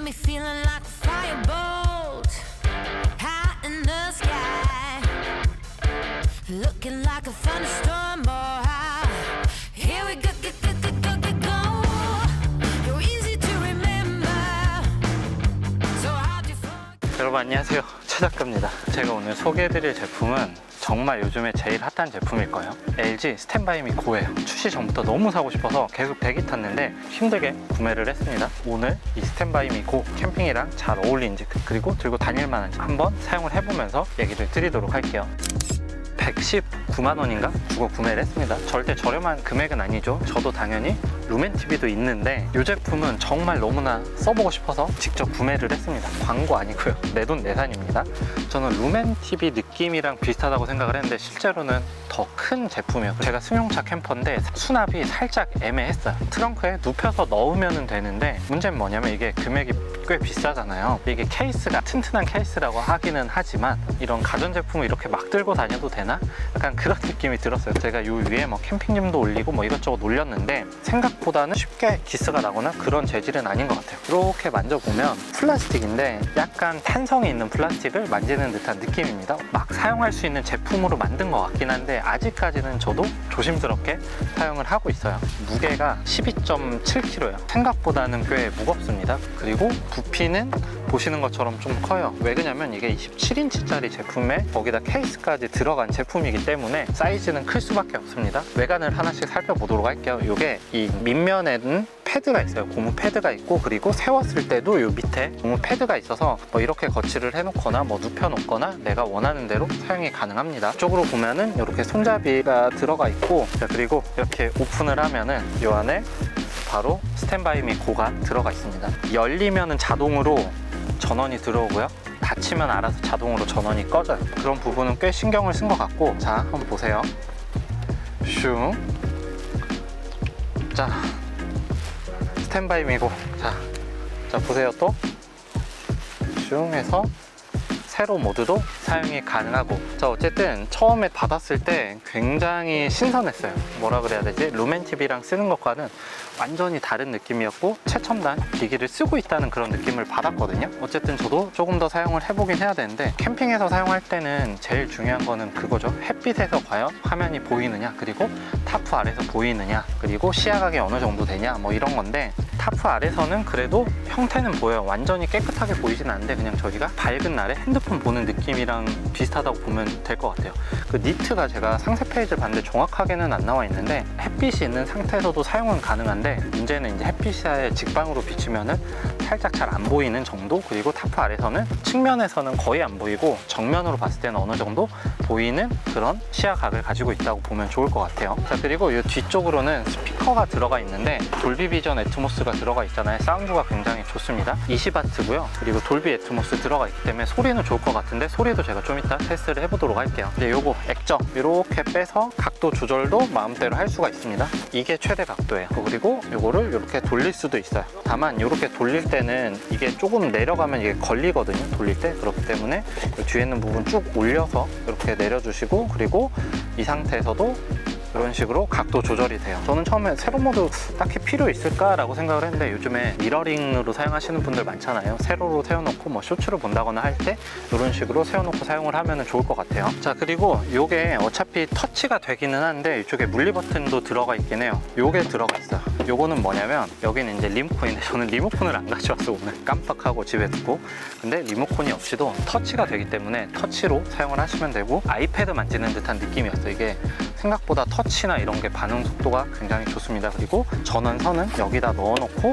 me feeling like a firebolt high in the sky, looking like a thunderstorm. Oh, here we go, go, go, go, go, go, go. You're easy to remember, so hard to forget. 여러분 안녕하세요, 최 작가입니다. 제가 오늘 소개해드릴 제품은 정말 요즘에 제일 핫한 제품일 거예요. LG 스탠바이미 고예요. 출시 전부터 너무 사고 싶어서 계속 대기 탔는데 힘들게 구매를 했습니다. 오늘 이 스탠바이미 고 캠핑이랑 잘 어울리는지 그리고 들고 다닐 만한지 한번 사용을 해보면서 얘기를 드리도록 할게요. 119만 원인가 주고 구매를 했습니다. 절대 저렴한 금액은 아니죠. 저도 당연히 루멘TV도 있는데 이 제품은 정말 너무나 써보고 싶어서 직접 구매를 했습니다. 광고 아니고요. 내돈 내산입니다. 저는 루멘TV 느낌이랑 비슷하다고 생각을 했는데 실제로는 더 큰 제품이에요. 제가 승용차 캠퍼인데 수납이 살짝 애매했어요. 트렁크에 눕혀서 넣으면 되는데 문제는 뭐냐면 이게 금액이 꽤 비싸잖아요. 이게 케이스가 튼튼한 케이스라고 하기는 하지만 이런 가전제품을 이렇게 막 들고 다녀도 되나? 약간 그런 느낌이 들었어요. 제가 요 위에 뭐 캠핑님도 올리고 뭐 이것저것 올렸는데 생각보다는 쉽게 기스가 나거나 그런 재질은 아닌 것 같아요. 이렇게 만져보면 플라스틱인데 약간 탄성이 있는 플라스틱을 만지는 듯한 느낌입니다. 막 사용할 수 있는 제품으로 만든 것 같긴 한데 아직까지는 저도 조심스럽게 사용을 하고 있어요. 무게가 12.7kg예요. 생각보다는 꽤 무겁습니다. 그리고 부피는 보시는 것처럼 좀 커요. 왜 그러냐면 이게 27인치짜리 제품에 거기다 케이스까지 들어간 제품이기 때문에 사이즈는 클 수밖에 없습니다. 외관을 하나씩 살펴보도록 할게요. 이게 이 밑면에는 패드가 있어요. 고무 패드가 있고 그리고 세웠을 때도 이 밑에 고무 패드가 있어서 뭐 이렇게 거치를 해놓거나 뭐 눕혀놓거나 내가 원하는 대로 사용이 가능합니다. 이쪽으로 보면은 이렇게 손잡이가 들어가 있고 그리고 이렇게 오픈을 하면은 이 안에 바로 스탠바이미 고가 들어가 있습니다. 열리면은 자동으로 전원이 들어오고요. 닫히면 알아서 자동으로 전원이 꺼져요. 그런 부분은 꽤 신경을 쓴 것 같고 자 한번 보세요. 슝. 자 스탠바이미고 자 보세요. 또 슝 해서 세로 모드도 사용이 가능하고 자 어쨌든 처음에 받았을 때 굉장히 신선했어요. 뭐라 그래야 되지? 루멘TV랑 쓰는 것과는 완전히 다른 느낌이었고 최첨단 기기를 쓰고 있다는 그런 느낌을 받았거든요. 어쨌든 저도 조금 더 사용을 해보긴 해야 되는데 캠핑에서 사용할 때는 제일 중요한 거는 그거죠. 햇빛에서 과연 화면이 보이느냐 그리고 타프 아래서 보이느냐 그리고 시야각이 어느 정도 되냐 뭐 이런 건데 타프 아래서는 그래도 형태는 보여요. 완전히 깨끗하게 보이진 않는데 그냥 저희가 밝은 날에 핸드폰 보는 느낌이랑 비슷하다고 보면 될 것 같아요. 그 니트가 제가 상세 페이지를 봤는데 정확하게는 안 나와 있는데 햇빛이 있는 상태에서도 사용은 가능한데 문제는 이제 햇빛에 직방으로 비추면은 살짝 잘 안 보이는 정도 그리고 타프 아래서는 측면에서는 거의 안 보이고 정면으로 봤을 때는 어느 정도 보이는 그런 시야각을 가지고 있다고 보면 좋을 것 같아요. 자 그리고 이 뒤쪽으로는 스피커가 들어가 있는데 돌비 비전 애트모스가 들어가 있잖아요. 사운드가 굉장히 좋습니다. 20W고요. 그리고 돌비 애트모스 들어가 있기 때문에 소리는 좋을 것 같은데 소리도 제가 좀 이따 테스트를 해보도록 할게요. 근데 요거 액정 이렇게 빼서 각도 조절도 마음대로 할 수가 있습니다. 이게 최대 각도예요. 그리고 요거를 이렇게 돌릴 수도 있어요. 다만 이렇게 돌릴 때는 이게 조금 내려가면 이게 걸리거든요. 돌릴 때. 그렇기 때문에 뒤에 있는 부분 쭉 올려서 이렇게 내려주시고 그리고 이 상태에서도 이런 식으로 각도 조절이 돼요. 저는 처음에 세로 모드 딱히 필요 있을까 라고 생각을 했는데 요즘에 미러링으로 사용하시는 분들 많잖아요. 세로로 세워놓고 뭐 쇼츠를 본다거나 할 때 이런 식으로 세워놓고 사용을 하면 좋을 것 같아요. 자 그리고 이게 어차피 터치가 되기는 한데 이쪽에 물리 버튼도 들어가 있긴 해요. 요게 들어가 있어요. 요거는 뭐냐면 여기는 이제 리모컨인데 저는 리모컨을 안 가져와서 오늘 깜빡하고 집에 두고 근데 리모컨이 없이도 터치가 되기 때문에 터치로 사용을 하시면 되고 아이패드 만지는 듯한 느낌이었어요. 이게 생각보다 터치나 이런 게 반응 속도가 굉장히 좋습니다. 그리고 전원선은 여기다 넣어놓고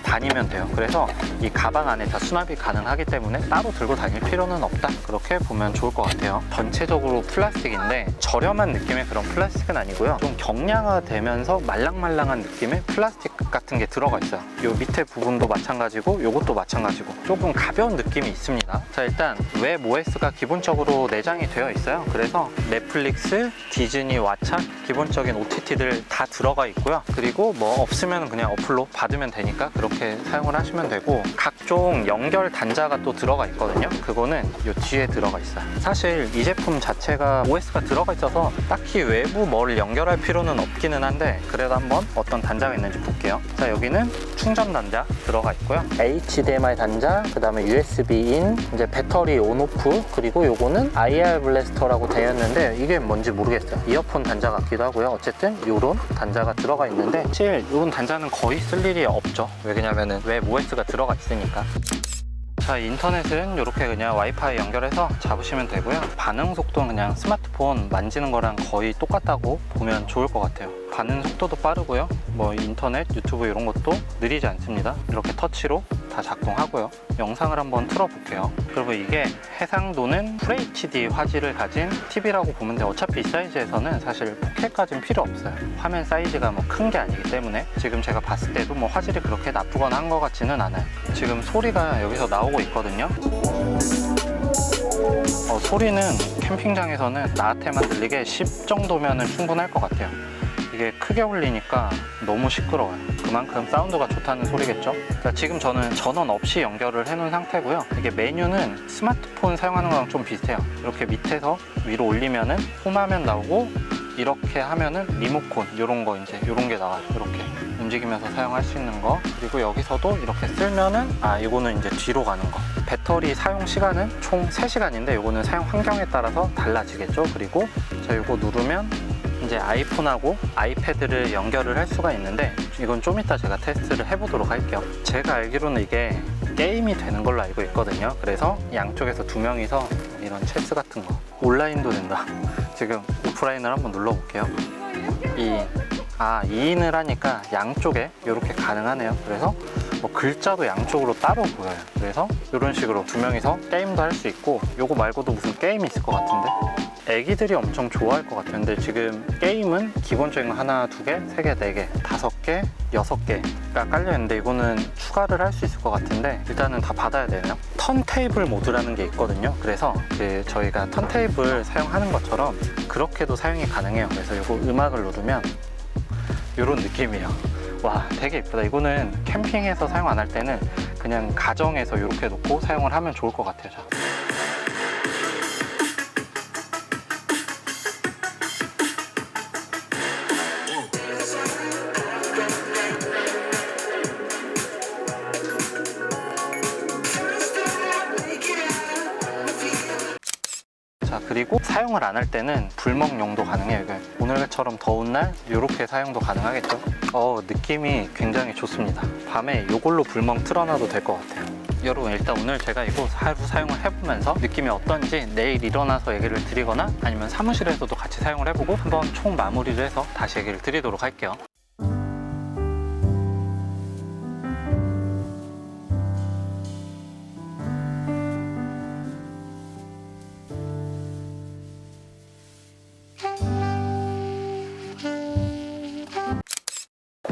다니면 돼요. 그래서 이 가방 안에 다 수납이 가능하기 때문에 따로 들고 다닐 필요는 없다. 그렇게 보면 좋을 것 같아요. 전체적으로 플라스틱인데 저렴한 느낌의 그런 플라스틱은 아니고요. 좀 경량화되면서 말랑말랑한 느낌의 플라스틱 같은 게 들어가 있어요. 이 밑에 부분도 마찬가지고 이것도 마찬가지고 조금 가벼운 느낌이 있습니다. 자 일단 웹 OS가 기본적으로 내장이 되어 있어요. 그래서 넷플릭스, 디즈니, 왓챠 기본적인 OTT들 다 들어가 있고요. 그리고 뭐 없으면 그냥 어플로 받으면 되니까 그렇게 이렇게 사용을 하시면 되고, 각종 연결 단자가 또 들어가 있거든요. 그거는 이 뒤에 들어가 있어요. 사실 이 제품 자체가 OS가 들어가 있어서 딱히 외부 뭘 연결할 필요는 없기는 한데, 그래도 한번 어떤 단자가 있는지 볼게요. 자, 여기는 충전 단자 들어가 있고요. HDMI 단자, 그 다음에 USB 인, 이제 배터리 온오프, 그리고 요거는 IR 블래스터라고 되어 있는데 이게 뭔지 모르겠어요. 이어폰 단자 같기도 하고요. 어쨌든 요런 단자가 들어가 있는데, 사실 요런 단자는 거의 쓸 일이 없죠. 왜냐면은 웹 OS가 들어가 있으니까. 자, 인터넷은 이렇게 그냥 와이파이 연결해서 잡으시면 되고요. 반응 속도는 그냥 스마트폰 만지는 거랑 거의 똑같다고 보면 좋을 것 같아요. 반응 속도도 빠르고요. 뭐 인터넷, 유튜브 이런 것도 느리지 않습니다. 이렇게 터치로 다 작동하고요. 영상을 한번 틀어볼게요. 그리고 이게 해상도는 FHD 화질을 가진 TV라고 보면 돼요. 어차피 이 사이즈에서는 사실 4K까지는 필요 없어요. 화면 사이즈가 뭐 큰 게 아니기 때문에. 지금 제가 봤을 때도 뭐 화질이 그렇게 나쁘거나 한 것 같지는 않아요. 지금 소리가 여기서 나오고 있거든요. 소리는 캠핑장에서는 나한테만 들리게 10 정도면 충분할 것 같아요. 이게 크게 울리니까 너무 시끄러워요. 그만큼 사운드가 좋다는 소리겠죠. 자, 지금 저는 전원 없이 연결을 해 놓은 상태고요. 이게 메뉴는 스마트폰 사용하는 거랑 좀 비슷해요. 이렇게 밑에서 위로 올리면은 홈화면 나오고, 이렇게 하면은 리모컨, 요런 거 이제 요런 게 나와요. 이렇게 움직이면서 사용할 수 있는 거. 그리고 여기서도 이렇게 쓸면은, 이거는 이제 뒤로 가는 거. 배터리 사용 시간은 총 3시간인데 요거는 사용 환경에 따라서 달라지겠죠. 그리고 자, 요거 누르면 이제 아이폰하고 아이패드를 연결을 할 수가 있는데, 이건 좀 이따 제가 테스트를 해보도록 할게요. 제가 알기로는 이게 게임이 되는 걸로 알고 있거든요. 그래서 양쪽에서 2명이서 이런 체스 같은 거, 온라인도 된다. 지금 오프라인을 한번 눌러볼게요. 2인을 하니까 양쪽에 이렇게 가능하네요. 그래서 뭐 글자도 양쪽으로 따로 보여요. 그래서 이런 식으로 2명이서 게임도 할 수 있고, 요거 말고도 무슨 게임이 있을 것 같은데, 애기들이 엄청 좋아할 것 같아요. 근데 지금 게임은 기본적인 거 하나, 2개, 3개, 4개, 5개, 6개가 깔려있는데, 이거는 추가를 할 수 있을 것 같은데 일단은 다 받아야 되네요. 턴테이블 모드라는 게 있거든요. 그래서 저희가 턴테이블 사용하는 것처럼 그렇게도 사용이 가능해요. 그래서 이거 음악을 누르면 이런 느낌이에요. 와, 되게 예쁘다. 이거는 캠핑에서 사용 안 할 때는 그냥 가정에서 이렇게 놓고 사용을 하면 좋을 것 같아요. 자. 그리고 사용을 안 할 때는 불멍용도 가능해요. 오늘처럼 더운 날 이렇게 사용도 가능하겠죠. 느낌이 굉장히 좋습니다. 밤에 이걸로 불멍 틀어놔도 될 것 같아요. 여러분, 일단 오늘 제가 이거 하루 사용을 해보면서 느낌이 어떤지 내일 일어나서 얘기를 드리거나 아니면 사무실에서도 같이 사용을 해보고 한번 총 마무리를 해서 다시 얘기를 드리도록 할게요.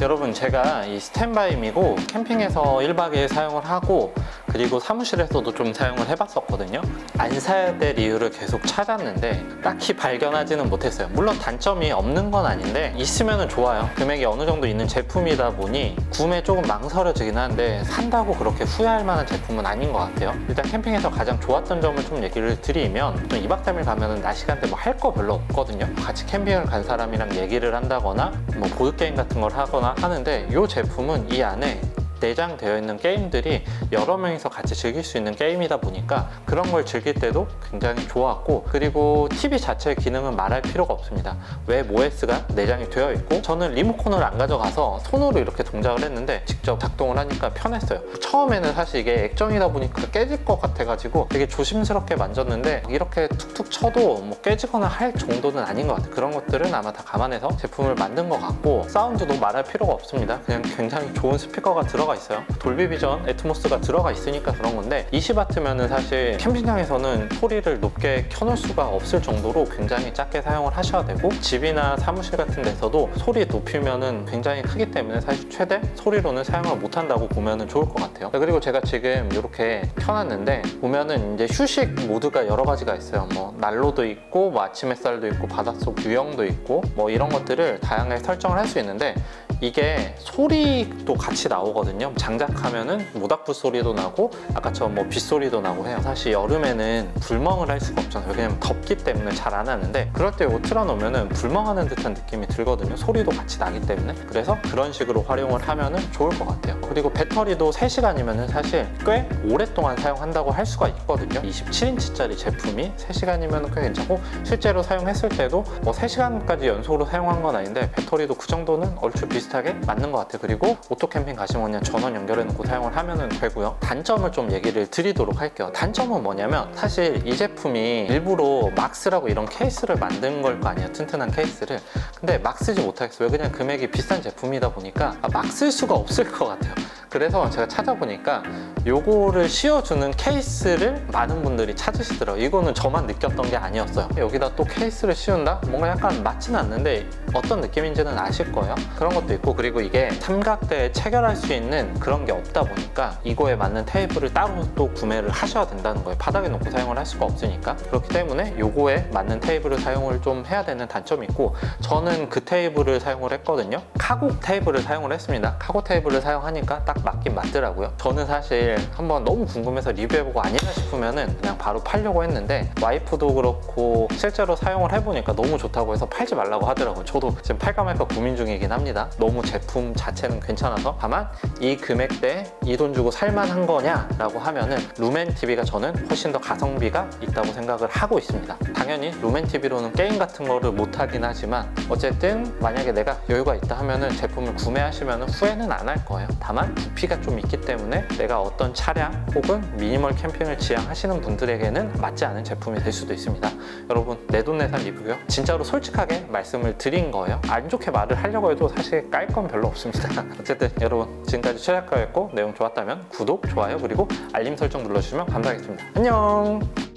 여러분, 제가 이 스탠바이미고 캠핑에서 1박 2일 사용을 하고, 그리고 사무실에서도 좀 사용을 해봤었거든요. 안 사야 될 이유를 계속 찾았는데 딱히 발견하지는 못했어요. 물론 단점이 없는 건 아닌데 있으면 좋아요. 금액이 어느 정도 있는 제품이다 보니 구매 조금 망설여지긴 하는데 산다고 그렇게 후회할 만한 제품은 아닌 것 같아요. 일단 캠핑에서 가장 좋았던 점을 좀 얘기를 드리면, 좀 2박 3일 가면은 낮 시간대 뭐 할 거 별로 없거든요. 같이 캠핑을 간 사람이랑 얘기를 한다거나 뭐 보드게임 같은 걸 하거나 하는데, 이 제품은 이 안에 내장되어 있는 게임들이 여러 명이서 같이 즐길 수 있는 게임이다 보니까 그런 걸 즐길 때도 굉장히 좋았고, 그리고 TV 자체의 기능은 말할 필요가 없습니다. 웹 OS가 내장이 되어 있고, 저는 리모컨을 안 가져가서 손으로 이렇게 동작을 했는데 직접 작동을 하니까 편했어요. 처음에는 사실 이게 액정이다 보니까 깨질 것 같아가지고 되게 조심스럽게 만졌는데, 이렇게 툭툭 쳐도 뭐 깨지거나 할 정도는 아닌 것 같아요. 그런 것들은 아마 다 감안해서 제품을 만든 것 같고, 사운드도 말할 필요가 없습니다. 그냥 굉장히 좋은 스피커가 들어가 있어요. 돌비 비전 애트모스가 들어가 있으니까 그런 건데, 20W면은 사실 캠핑장에서는 소리를 높게 켜놓을 수가 없을 정도로 굉장히 작게 사용을 하셔야 되고, 집이나 사무실 같은 데서도 소리 높이면은 굉장히 크기 때문에 사실 최대 소리로는 사용을 못한다고 보면은 좋을 것 같아요. 그리고 제가 지금 이렇게 켜놨는데 보면은 이제 휴식 모드가 여러 가지가 있어요. 뭐 난로도 있고, 뭐 아침 햇살도 있고, 바닷속 유영도 있고, 뭐 이런 것들을 다양하게 설정을 할 수 있는데, 이게 소리도 같이 나오거든요. 장작하면은 모닥불 소리도 나고 아까처럼 뭐 빗소리도 나고 해요. 사실 여름에는 불멍을 할 수가 없잖아요. 왜냐면 덥기 때문에 잘 안 하는데 그럴 때 이거 틀어놓으면은 불멍하는 듯한 느낌이 들거든요. 소리도 같이 나기 때문에. 그래서 그런 식으로 활용을 하면은 좋을 것 같아요. 그리고 배터리도 3시간이면은 사실 꽤 오랫동안 사용한다고 할 수가 있거든요. 27인치짜리 제품이 3시간이면 꽤 괜찮고 실제로 사용했을 때도 뭐 3시간까지 연속으로 사용한 건 아닌데 배터리도 그 정도는 얼추 비슷하게 맞는 것 같아요. 그리고 오토 캠핑 가시면 그냥 전원 연결해 놓고 사용을 하면 되고요. 단점을 좀 얘기를 드리도록 할게요. 단점은 뭐냐면 사실 이 제품이 일부러 막 쓰라고 이런 케이스를 만든 걸 거 아니에요. 튼튼한 케이스를. 근데 막 쓰지 못하겠어요. 왜? 그냥 금액이 비싼 제품이다 보니까 막 쓸 수가 없을 것 같아요. 그래서 제가 찾아보니까 요거를 씌워주는 케이스를 많은 분들이 찾으시더라고요. 이거는 저만 느꼈던 게 아니었어요. 여기다 또 케이스를 씌운다? 뭔가 약간 맞지는 않는데 어떤 느낌인지는 아실 거예요. 그런 것도 있고, 그리고 이게 삼각대에 체결할 수 있는 그런 게 없다 보니까 이거에 맞는 테이블을 따로 또 구매를 하셔야 된다는 거예요. 바닥에 놓고 사용을 할 수가 없으니까. 그렇기 때문에 요거에 맞는 테이블을 사용을 좀 해야 되는 단점이 있고, 저는 그 테이블을 사용을 했거든요. 카고 테이블을 사용을 했습니다. 카고 테이블을 사용하니까 딱 맞긴 맞더라고요. 저는 사실 한번 너무 궁금해서 리뷰해보고 아니다 싶으면은 그냥 바로 팔려고 했는데 와이프도 그렇고 실제로 사용을 해보니까 너무 좋다고 해서 팔지 말라고 하더라고요. 저도 지금 팔까 말까 고민 중이긴 합니다. 너무 제품 자체는 괜찮아서. 다만 이 금액대에 이 돈 주고 살만한 거냐 라고 하면은 루멘TV가 저는 훨씬 더 가성비가 있다고 생각을 하고 있습니다. 당연히 루멘TV로는 게임 같은 거를 못하긴 하지만 어쨌든 만약에 내가 여유가 있다 하면은 제품을 구매하시면 후회는 안 할 거예요. 다만 부피가 좀 있기 때문에 내가 어떤 차량 혹은 미니멀 캠핑을 지향하시는 분들에게는 맞지 않은 제품이 될 수도 있습니다. 여러분, 내돈내산 리뷰요. 진짜로 솔직하게 말씀을 드린 거예요. 안 좋게 말을 하려고 해도 사실 깔 건 별로 없습니다. 어쨌든 여러분, 지금까지 최작가였고 내용 좋았다면 구독, 좋아요 그리고 알림 설정 눌러주시면 감사하겠습니다. 안녕.